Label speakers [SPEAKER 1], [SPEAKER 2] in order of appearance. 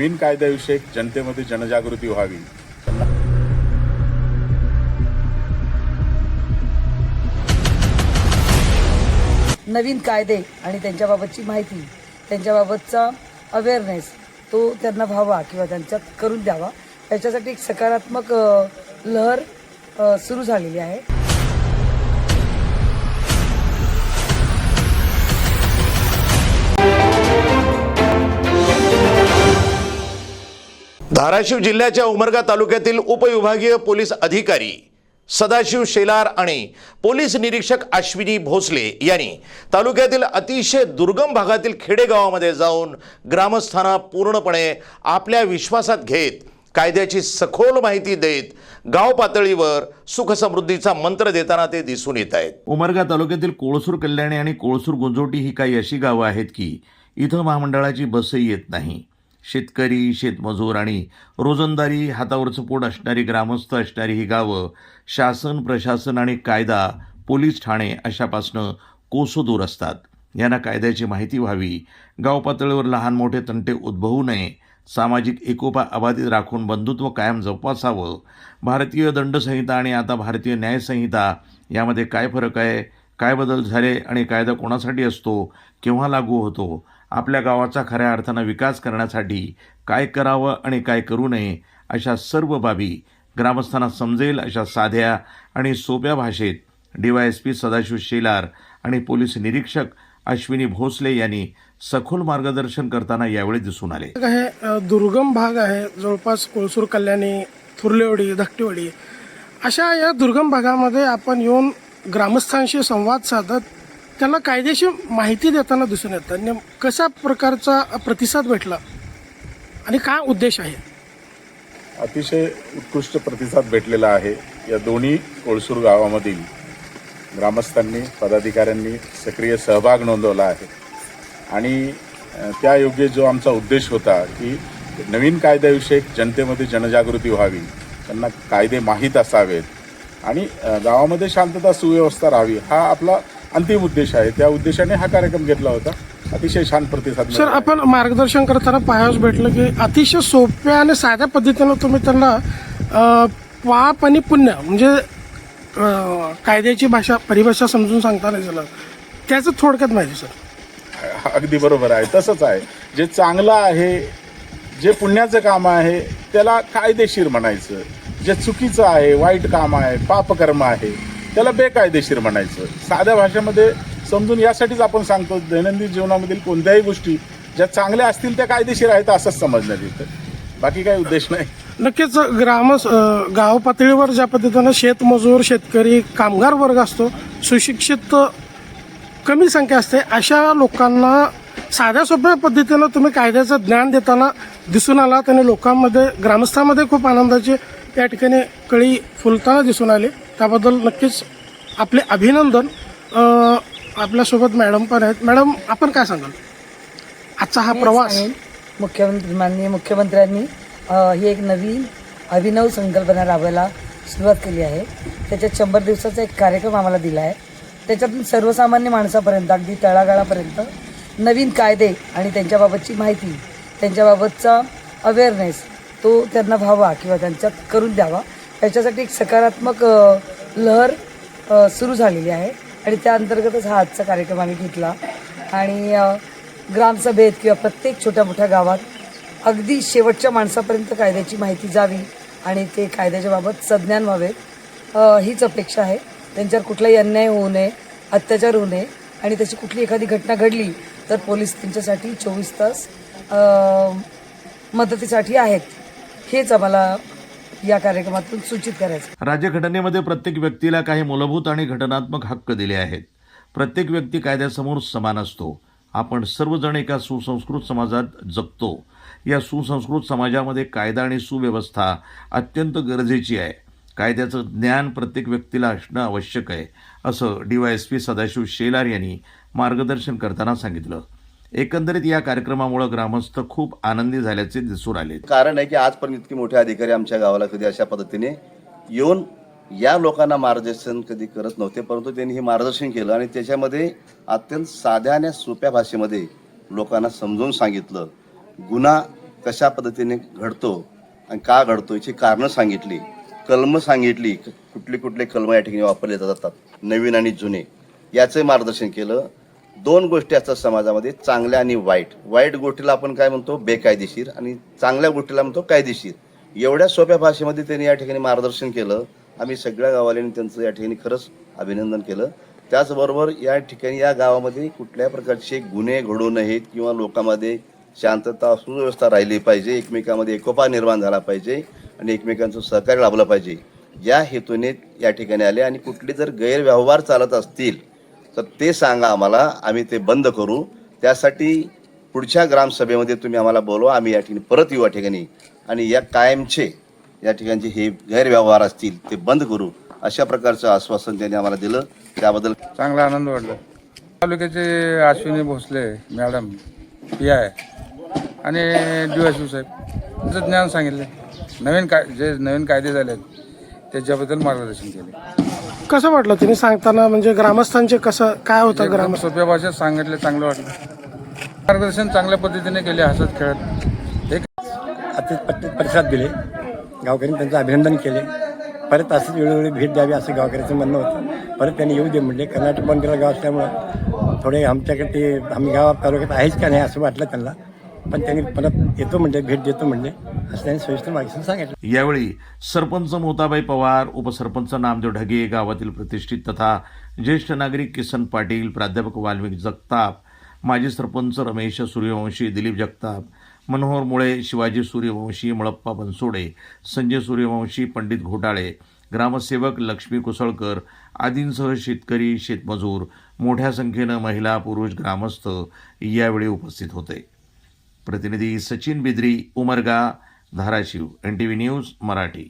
[SPEAKER 1] नवीन कायद्याविषयी जनतेमध्ये जनजागृती व्हावी.
[SPEAKER 2] नवीन कायदे आणि त्यांच्याबाबतची माहिती, त्यांच्याबाबतचा अवेअरनेस तो त्यांना व्हावा किंवा त्यांच्यात करून द्यावा, याच्यासाठी एक सकारात्मक लहर सुरू झालेली आहे.
[SPEAKER 3] धाराशिव जिल्ह्याच्या उमरगा तालुक्यातील उपविभागीय पोलीस अधिकारी सदाशिव शेलार आणि पोलीस निरीक्षक अश्विनी भोसले यांनी तालुक्यातील अतिशय दुर्गम भागातील खेडेगावामध्ये जाऊन ग्रामस्थांना पूर्णपणे आपल्या विश्वासात घेत कायद्याची सखोल माहिती देत गाव पातळीवर सुखसमृद्धीचा मंत्र देताना ते दिसून येत आहेत. उमरगा तालुक्यातील कोळसूर कल्याणी आणि कोळसूर गुंजोटी ही काही अशी गावं आहेत की इथं महामंडळाची बसही येत नाही. शेतकरी, शेतमजूर आणि रोजंदारी हातावरचं पोट असणारी, ग्रामस्थ असणारी ही गावं शासन, प्रशासन आणि कायदा, पोलीस ठाणे अशापासनं कोसो दूर असतात. यांना कायद्याची माहिती व्हावी, गाव पातळीवर लहान मोठे तंटे उद्भवू नये, सामाजिक एकोपा अबाधित राखून बंधुत्व कायम जोपासावं. भारतीय दंडसंहिता आणि आता भारतीय न्यायसंहिता यामध्ये काय फरक आहे, काय बदल झाले आणि कायदा कोणासाठी असतो, केव्हा लागू होतो, आपल्या गावाचा खऱ्या अर्थानं विकास करण्यासाठी काय करावं आणि काय करू नये, अशा सर्व बाबी ग्रामस्थांना समजेल अशा साध्या आणि सोप्या भाषेत DYSP सदाशिव शेलार आणि पोलीस निरीक्षक अश्विनी भोसले यांनी सखोल मार्गदर्शन करताना यावेळी दिसून आले.
[SPEAKER 4] हे दुर्गम भाग आहे, जवळपास कोळसूर कल्याणी, थुर्लेवाडी, धाकटेवाडी अशा या दुर्गम भागामध्ये आपण येऊन ग्रामस्थांशी संवाद साधत त्यांना कायदेशीर माहिती देताना दिसून येतं. कशा प्रकारचा प्रतिसाद भेटला आणि काय उद्देश आहे?
[SPEAKER 1] अतिशय उत्कृष्ट प्रतिसाद भेटलेला आहे. या दोन्ही कोळसूर गावामधील ग्रामस्थांनी, पदाधिकाऱ्यांनी सक्रिय सहभाग नोंदवला आहे आणि त्यायोगे जो आमचा उद्देश होता की नवीन कायद्याविषयी जनतेमध्ये जनजागृती व्हावी, त्यांना कायदे माहीत असावेत आणि गावामध्ये शांतता सुव्यवस्था राहावी, हा आपला अंतिम उद्देश आहे. त्या उद्देशाने हा कार्यक्रम घेतला होता. अतिशय छान प्रतिसाद.
[SPEAKER 4] सर, आपण मार्गदर्शन करताना पाहायला भेटलं की अतिशय सोप्या आणि साध्या पद्धतीनं तुम्ही त्यांना पाप आणि पुण्य म्हणजे कायद्याची परिभाषा समजून सांगता नाही झालं, त्याचं थोडक्यात माहिती. सर,
[SPEAKER 1] अगदी बरोबर आहे. तसंच आहे. जे चांगलं आहे, जे पुण्याचं काम आहे त्याला कायदेशीर म्हणायचं, जे चुकीचं आहे, वाईट काम आहे, पापकर्म आहे त्याला बेकायदेशीर म्हणायचं. साध्या भाषेमध्ये समजून यासाठीच आपण सांगतो दैनंदिन जीवनामधील कोणत्याही गोष्टी ज्या चांगल्या असतील त्या कायदेशीर आहेत असंच समजण्यात येतं. बाकी काही उद्देश नाही.
[SPEAKER 4] नक्कीच गाव पातळीवर ज्या पद्धतीनं शेतमजूर, शेतकरी, कामगार वर्ग असतो, सुशिक्षित कमी संख्या असते, अशा लोकांना साध्या सोप्या पद्धतीनं तुम्ही कायद्याचं ज्ञान देताना दिसून आलात आणि लोकांमध्ये, ग्रामस्थांमध्ये खूप आनंदाची या ठिकाणी कळी फुलताना दिसून आली. त्याबद्दल नक्कीच आपले अभिनंदन. आपल्यासोबत मॅडम पण आहेत. मॅडम, आपण काय सांगाल आजचा हा प्रवास?
[SPEAKER 2] माननीय मुख्यमंत्र्यांनी ही एक नवीन अभिनव संकल्पना राबवायला सुरुवात केली आहे. त्याच्यात 100 दिवसाचा एक कार्यक्रम आम्हाला दिला आहे. त्याच्यातून सर्वसामान्य माणसापर्यंत, अगदी तळागाळापर्यंत नवीन कायदे आणि त्यांच्याबाबतची माहिती, त्यांच्याबाबतचा अवेअरनेस तो त्यांना व्हावा किंवा त्यांच्यात करून द्यावा, याच्यासाठी एक सकारात्मक लहर सुरू झालेली आहे आणि त्या अंतर्गतच हा आजचा कार्यक्रम आम्ही घेतला. आणि ग्रामसभेत किंवा प्रत्येक छोट्या मोठ्या गावात अगदी शेवटच्या माणसापर्यंत कायद्याची माहिती जावी आणि ते कायद्याच्या बाबत सज्ञान व्हावेत, हीच अपेक्षा आहे. त्यांच्यावर कुठलाही अन्याय होऊ नये, अत्याचार होऊ नये आणि त्याची कुठली एखादी घटना घडली तर पोलीस त्यांच्यासाठी 24 तास मदतीसाठी आहेत. हेच आम्हाला या कार्यक्रमातून सूचित करायचं.
[SPEAKER 3] राज्यघटनेमध्ये प्रत्येक व्यक्तीला काही मूलभूत आणि घटनात्मक हक्क दिले आहेत. प्रत्येक व्यक्ती कायद्यासमोर समान असतो. आपण सर्वजण एका सुसंस्कृत समाजात जगतो. या सुसंस्कृत समाजामध्ये कायदा आणि सुव्यवस्था अत्यंत गरजेची आहे. कायद्याचं ज्ञान प्रत्येक व्यक्तीला असणं आवश्यक आहे, असं DYSP सदाशिव शेलार यांनी मार्गदर्शन करताना सांगितलं. एकंदरीत या कार्यक्रमामुळे ग्रामस्थ खूप आनंदी झाल्याचे दिसून आले.
[SPEAKER 5] कारण आहे की आजपर्यंत इतके मोठे अधिकारी आमच्या गावाला कधी अशा पद्धतीने येऊन या लोकांना मार्गदर्शन कधी करत नव्हते, परंतु त्यांनी हे मार्गदर्शन केलं आणि त्याच्यामध्ये अत्यंत साध्या आणि सोप्या भाषेमध्ये लोकांना समजून सांगितलं. गुन्हा कशा पद्धतीने घडतो आणि का घडतो याची कारणं सांगितली, कलमं सांगितली, कुठले कुठले कलमं या ठिकाणी वापरले जातात, नवीन आणि जुने, याचं मार्गदर्शन केलं. 2 गोष्टी असतात समाजामध्ये, चांगल्या आणि वाईट. वाईट गोष्टीला आपण काय म्हणतो, बेकायदेशीर, आणि चांगल्या गोष्टीला म्हणतो कायदेशीर. एवढ्या सोप्या भाषेमध्ये त्यांनी या ठिकाणी मार्गदर्शन केलं. आम्ही सगळ्या गावाल्यांनी त्यांचं या ठिकाणी खरंच अभिनंदन केलं. त्याचबरोबर या ठिकाणी या गावामध्ये कुठल्या प्रकारचे गुन्हे घडू नयेत किंवा लोकांमध्ये शांतता सुव्यवस्था राहिली पाहिजे, एकमेकांमध्ये एकोपा निर्माण झाला पाहिजे आणि एकमेकांचं सहकार्य लाभलं पाहिजे, या हेतूने या ठिकाणी आले. आणि कुठले जर गैरव्यवहार चालत असतील तर ते सांगा आम्हाला, आम्ही ते बंद करू. त्यासाठी पुढच्या ग्रामसभेमध्ये तुम्ही आम्हाला बोलवा, आम्ही या ठिकाणी परत येऊ या ठिकाणी आणि या कायमचे या ठिकाणचे हे गैरव्यवहार असतील ते बंद करू, अशा प्रकारचं आश्वासन त्यांनी आम्हाला दिलं. त्याबद्दल
[SPEAKER 6] चांगला आनंद वाटला. तालुक्याचे अश्विनी भोसले मॅडम PI आणि DSO साहेब त्याचं ज्ञान सांगितले. नवीन कायदे झाले त्याच्याबद्दल मार्गदर्शन केले.
[SPEAKER 4] कसं वाटलं त्यांनी सांगताना, म्हणजे ग्रामस्थांचे कसं काय होतं
[SPEAKER 6] एकदम सोप्या भाषेत सांगितले, चांगलं वाटलं. मार्गदर्शन चांगल्या पद्धतीने केले, हसत खेळत.
[SPEAKER 7] प्रतिसाद दिले, गावकऱ्यांनी त्यांचं अभिनंदन केले. परत असंच वेळोवेळी भेट द्यावी असं गावकऱ्याचं म्हणणं होतं. परत त्यांनी येऊ दे म्हणले. कर्नाटक बंदरा गाव असल्यामुळं थोडे आमच्याकडे ते आम्ही गावात तालुक्यात आहेच का नाही असं वाटलं त्यांना, पण त्यांनी परत येतो म्हणले, भेट देतो म्हणले, असं त्यांनी सविस्तर माहिती सांगितलं.
[SPEAKER 3] यावेळी सरपंच मोताबाई पवार, उपसरपंच नामदेव ढगे, गावातील प्रतिष्ठित तथा ज्येष्ठ नागरिक किसन पाटील, प्राध्यापक वाल्मिक जगताप, माजी सरपंच रमेश सूर्यवंशी, दिलीप जगताप, मनोहर मुळे, शिवाजी सूर्यवंशी, मळप्पा बनसोडे, संजय सूर्यवंशी, पंडित घोटाळे, ग्रामसेवक लक्ष्मी कुसळकर आदींसह शेतकरी, शेतमजूर, मोठ्या संख्येनं महिला, पुरुष, ग्रामस्थ यावेळी उपस्थित होते. प्रतिनिधी सचिन बिद्री, उमरगा, धाराशिव, NTV न्यूज मराठी.